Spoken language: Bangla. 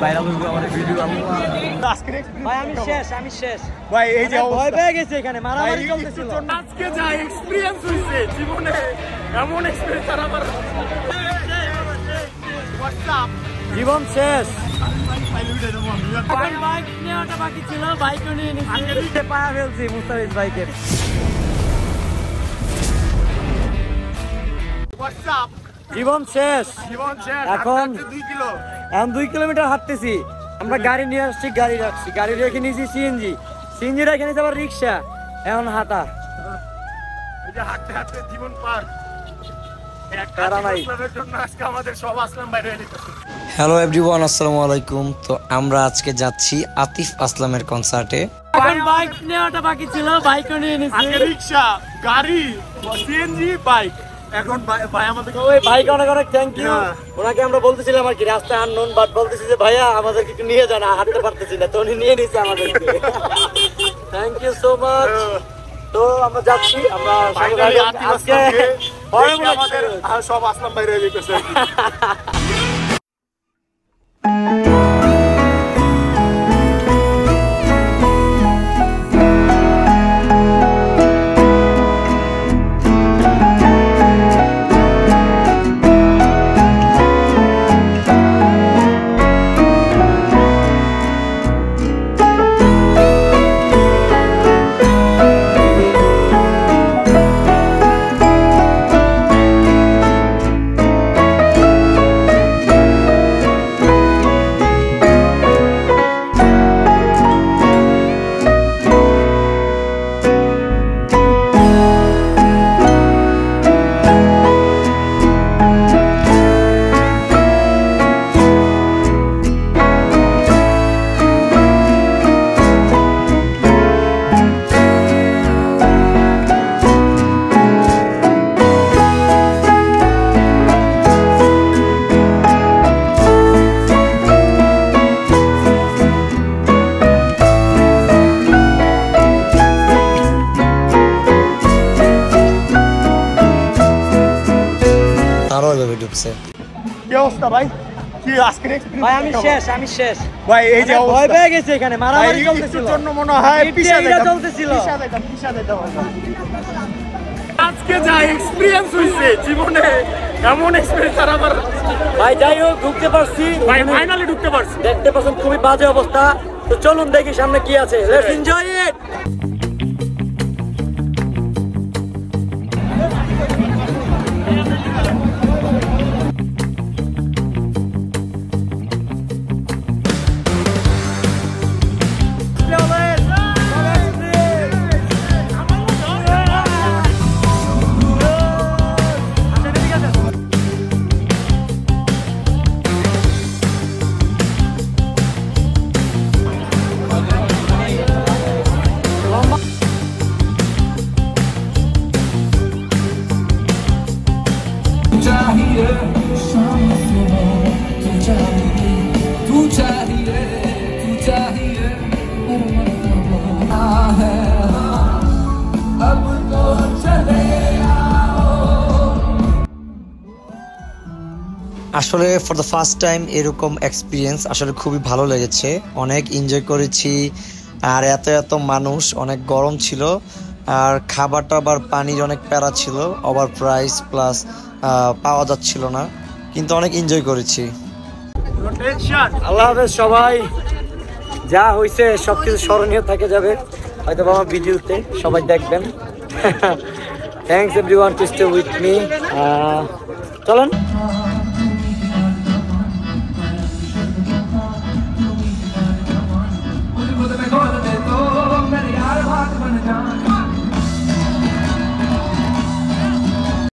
ভাইরাল হইব আমাদের ভিডিও আজকে ভাই আমি শেষ ভাই এই যে ভয় পেয়ে গেছে এখানে মারামারি চলতেছিল আজকে যা এক্সপেরিয়েন্স হইছে জীবনে এমন এক্সপেরিয়েন্স আর আমার WhatsApp জীবন শেষ বাইক নেওয়াটা বাকি ছিল বাইকও নিয়ে নিচ্ছে পায়া ফেলছি মুস্তাফিজ ভাইকে WhatsApp জীবন শেষ এখন 2 কিলোমিটার হাঁটতেছি আমরা গাড়ি নিয়ে আসছি গাড়ি রাখছি গাড়ি রেখে নিয়েছি সিএনজি রেখে নিয়েছি আবার রিক্সা এখন হাঁটা এই যে হাঁটতে হাঁটতে জীবন পার হ্যালো এভরিওয়ান, আসসালামু আলাইকুম। তো আমরা আজকে যাচ্ছি আতিফ আসলামের কনসার্টে। বাইক নেওয়াটা বাকি ছিল বাইকও নিয়ে নিচ্ছি রিক্সা গাড়ি সিএনজি বাইক এখন ভাই আমাদেরকে ওই ভাইকে অনেক অনেক থ্যাংক ইউ ওনাকে আমরা বলতেছিলাম আর কি রাস্তায় আননোন বাট বলতেছি যে ভাইয়া আমাদেরকে একটু নিয়ে যান হাঁটতে পারতেছি না তো উনি নিয়ে নিচ্ছে আমাদেরকে থ্যাংক ইউ সো মাচ তো আমরা যাচ্ছি আমরা আজকে আমাদের সব আসলাম বাইরে যেতেছে কি অবস্থা ভাই কি আজকে ভাই আমি শেষ ভাই এই যে ভয় পেয়ে গেছে এখানে মারামারি চলতেছিল জন্য মনে হয় পিছাটা চলতেছিল আজকে যা এক্সপেরিয়েন্স হইছে জীবনে এমন এক্সপেরিয়েন্স আর আমার ভাই যাই হোক ঢুকতে পারছি ভাই ফাইনালি ঢুকতে পারছি দেখতে পাচ্ছেন খুবই বাজে অবস্থা তো চলুন দেখি সামনে কি আছে লেটস এনজয় ইট আসলে ফর দ্য ফার্স্ট টাইম এরকম এক্সপিরিয়েন্স আসলে খুবই ভালো লেগেছে, অনেক এনজয় করেছি। আর এত মানুষ, অনেক গরম ছিল, আর খাবার টাবার পানির অনেক প্যারা ছিল, ওভার প্রাইস প্লাস পাওয়া যাচ্ছিল না, কিন্তু অনেক এনজয় করেছি। আল্লাহ হাফেজ সবাই, যা হয়েছে সবকিছু স্মরণীয় থেকে যাবে হয়তো আমার ভিডিওতে, সবাই দেখবেন। Thanks everyone to stay with me. চলেন।